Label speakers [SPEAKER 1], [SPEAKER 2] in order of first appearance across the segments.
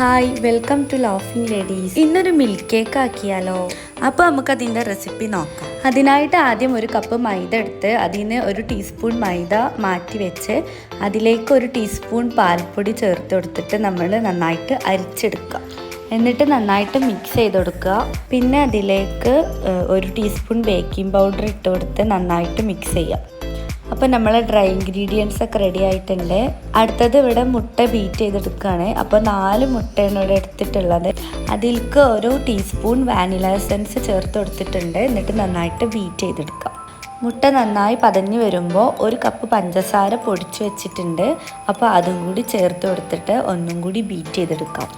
[SPEAKER 1] Hi, welcome to laughing ladies. ഇന്നൊരു milk cake ആക്കിയാലോ? അപ്പോൾ നമുക്കതിൻ്റെ റെസിപ്പി നോക്കാം. അതിനായിട്ട് ആദ്യം ഒരു കപ്പ് മൈദ എടുത്ത് അതിന് ഒരു ടീസ്പൂൺ മൈദ മാറ്റി വെച്ച് അതിലേക്ക് ഒരു ടീസ്പൂൺ പാൽപ്പൊടി ചേർത്ത് കൊടുത്തിട്ട് നമ്മൾ നന്നായിട്ട് അരിച്ചെടുക്കുക. എന്നിട്ട് നന്നായിട്ട് മിക്സ് ചെയ്ത് കൊടുക്കുക. പിന്നെ അതിലേക്ക് ഒരു ടീസ്പൂൺ ബേക്കിംഗ് പൗഡർ ഇട്ട് കൊടുത്ത് നന്നായിട്ട് മിക്സ് ചെയ്യുക. അപ്പോൾ നമ്മൾ ഡ്രൈ ഇൻഗ്രീഡിയൻസ് ഒക്കെ റെഡി ആയിട്ടുണ്ട്. അടുത്തത് ഇവിടെ മുട്ട ബീറ്റ് ചെയ്തെടുക്കുകയാണ്. അപ്പോൾ 4 മുട്ടയാണ് ഇവിടെ എടുത്തിട്ടുള്ളത്. അതിലേക്ക് ഒരു ടീസ്പൂൺ വാനില എസൻസ് ചേർത്ത് കൊടുത്തിട്ടുണ്ട്. എന്നിട്ട് നന്നായിട്ട് ബീറ്റ് ചെയ്തെടുക്കാം. മുട്ട നന്നായി പതഞ്ഞ് വരുമ്പോൾ ഒരു കപ്പ് പഞ്ചസാര പൊടിച്ച് വെച്ചിട്ടുണ്ട്. അപ്പോൾ അതും കൂടി ചേർത്ത് കൊടുത്തിട്ട് ഒന്നും കൂടി ബീറ്റ് ചെയ്തെടുക്കാം.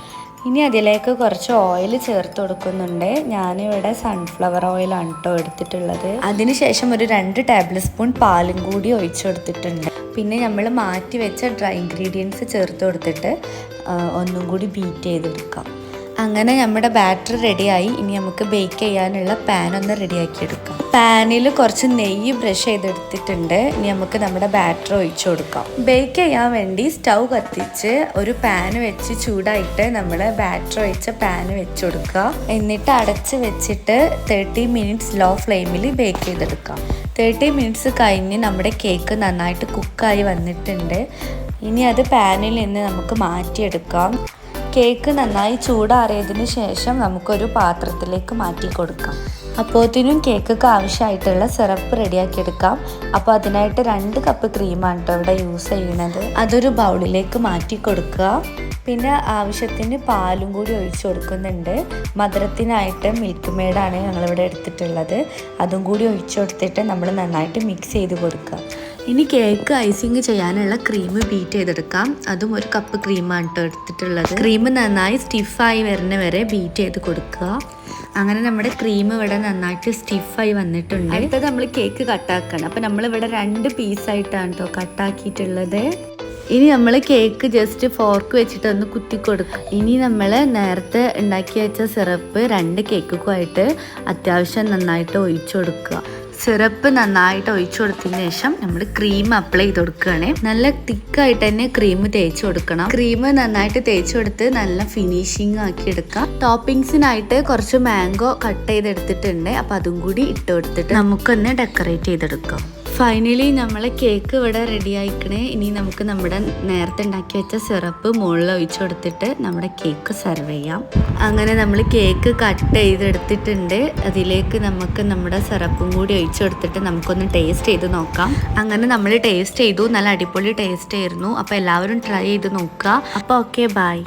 [SPEAKER 1] ഇനി അതിലേക്ക് കുറച്ച് ഓയിൽ ചേർത്ത് കൊടുക്കുന്നുണ്ട്. ഞാനിവിടെ സൺഫ്ലവർ ഓയിലാണ് കേട്ടോ എടുത്തിട്ടുള്ളത്. അതിനുശേഷം ഒരു 2 ടേബിൾ സ്പൂൺ പാലും കൂടി ഒഴിച്ചു കൊടുത്തിട്ടുണ്ട്. പിന്നെ നമ്മൾ മാറ്റി വെച്ച ഡ്രൈ ഇൻഗ്രീഡിയൻസ് ചേർത്ത് കൊടുത്തിട്ട് ഒന്നും കൂടി ബീറ്റ് ചെയ്തെടുക്കാം. അങ്ങനെ നമ്മുടെ ബാറ്റർ റെഡിയായി. ഇനി നമുക്ക് ബേക്ക് ചെയ്യാനുള്ള പാൻ ഒന്ന് റെഡിയാക്കി എടുക്കാം. പാനിൽ കുറച്ച് നെയ്യ് ബ്രഷ് ചെയ്തെടുത്തിട്ടുണ്ട്. ഇനി നമുക്ക് നമ്മുടെ ബാറ്റർ ഒഴിച്ചു കൊടുക്കാം. ബേക്ക് ചെയ്യാൻ വേണ്ടി സ്റ്റൗ കത്തിച്ച് ഒരു പാൻ വെച്ച് ചൂടായിട്ട് നമ്മൾ ബാറ്റർ ഒഴിച്ച പാൻ വെച്ച് കൊടുക്കുക. എന്നിട്ട് അടച്ച് വെച്ചിട്ട് 30 മിനിറ്റ്സ് ലോ ഫ്ലെയിമിൽ ബേക്ക് ചെയ്തെടുക്കാം. 30 മിനിറ്റ്സ് കഴിഞ്ഞ് നമ്മുടെ കേക്ക് നന്നായിട്ട് കുക്കായി വന്നിട്ടുണ്ട്. ഇനി അത് പാനിൽ നിന്ന് നമുക്ക് മാറ്റിയെടുക്കാം. കേക്ക് നന്നായി ചൂടാറിയതിന് ശേഷം നമുക്കൊരു പാത്രത്തിലേക്ക് മാറ്റി കൊടുക്കാം. അപ്പോഴത്തേനും കേക്കൊക്കെ ആവശ്യമായിട്ടുള്ള സിറപ്പ് റെഡിയാക്കി എടുക്കാം. അപ്പോൾ അതിനായിട്ട് 2 കപ്പ് ക്രീമാണ് കേട്ടോ ഇവിടെ യൂസ് ചെയ്യുന്നത്. അതൊരു ബൗളിലേക്ക് മാറ്റി കൊടുക്കുക. പിന്നെ ആവശ്യത്തിന് പാലും കൂടി ഒഴിച്ചു കൊടുക്കുന്നുണ്ട്. മധുരത്തിനായിട്ട് മിൽക്ക് മെയ്ഡാണ് ഞങ്ങളിവിടെ എടുത്തിട്ടുള്ളത്. അതും കൂടി ഒഴിച്ചു കൊടുത്തിട്ട് നമ്മൾ നന്നായിട്ട് മിക്സ് ചെയ്ത് കൊടുക്കുക. ഇനി കേക്ക് ഐസിങ് ചെയ്യാനുള്ള ക്രീം ബീറ്റ് ചെയ്തെടുക്കാം. അതും ഒരു കപ്പ് ക്രീമാണ് കേട്ടോ എടുത്തിട്ടുള്ളത്. ക്രീം നന്നായി സ്റ്റിഫായി വരുന്ന വരെ ബീറ്റ് ചെയ്ത് കൊടുക്കുക. അങ്ങനെ നമ്മുടെ ക്രീം ഇവിടെ നന്നായിട്ട് സ്റ്റിഫായി വന്നിട്ടുണ്ട്. അടുത്തത് നമ്മൾ കേക്ക് കട്ടാക്കണം. അപ്പോൾ നമ്മളിവിടെ 2 പീസായിട്ടാണ് കേട്ടോ കട്ടാക്കിയിട്ടുള്ളത്. ഇനി നമ്മൾ കേക്ക് ജസ്റ്റ് ഫോർക്ക് വെച്ചിട്ടൊന്ന് കുത്തി കൊടുക്കുക. ഇനി നമ്മൾ നേരത്തെ ഉണ്ടാക്കി വെച്ച സിറപ്പ് 2 കേക്കുമായിട്ട് അത്യാവശ്യം നന്നായിട്ട് ഒഴിച്ചു കൊടുക്കുക. സിറപ്പ് നന്നായിട്ട് ഒഴിച്ചു കൊടുത്തതിന് ശേഷം നമ്മൾ ക്രീം അപ്ലൈ ചെയ്ത് കൊടുക്കുകയാണ്. നല്ല തിക്കായിട്ട് തന്നെ ക്രീം തേച്ച് കൊടുക്കണം. ക്രീം നന്നായിട്ട് തേച്ച് കൊടുത്ത് നല്ല ഫിനിഷിങ് ആക്കി എടുക്കാം. ടോപ്പിങ്സിനായിട്ട് കുറച്ച് മാംഗോ കട്ട് ചെയ്തെടുത്തിട്ടുണ്ട്. അപ്പോൾ അതും കൂടി ഇട്ട് കൊടുത്തിട്ട് നമുക്കൊന്ന് ഡെക്കറേറ്റ് ചെയ്തെടുക്കാം. ഫൈനലി നമ്മൾ കേക്ക് ഇവിടെ റെഡി ആയിക്കണേ. ഇനി നമുക്ക് നമ്മുടെ നേരത്തെ ഉണ്ടാക്കി വെച്ച സിറപ്പ് മുകളിൽ ഒഴിച്ചു കൊടുത്തിട്ട് നമ്മുടെ കേക്ക് സെർവ് ചെയ്യാം. അങ്ങനെ നമ്മൾ കേക്ക് കട്ട് ചെയ്തെടുത്തിട്ടുണ്ട്. അതിലേക്ക് നമുക്ക് നമ്മുടെ സിറപ്പും കൂടി ഒഴിച്ചു കൊടുത്തിട്ട് നമുക്കൊന്ന് ടേസ്റ്റ് ചെയ്ത് നോക്കാം. അങ്ങനെ നമ്മൾ ടേസ്റ്റ് ചെയ്തു. നല്ല അടിപൊളി ടേസ്റ്റ് ആയിരുന്നു. അപ്പോൾ എല്ലാവരും ട്രൈ ചെയ്ത് നോക്കുക. അപ്പോൾ ഓക്കെ, ബൈ.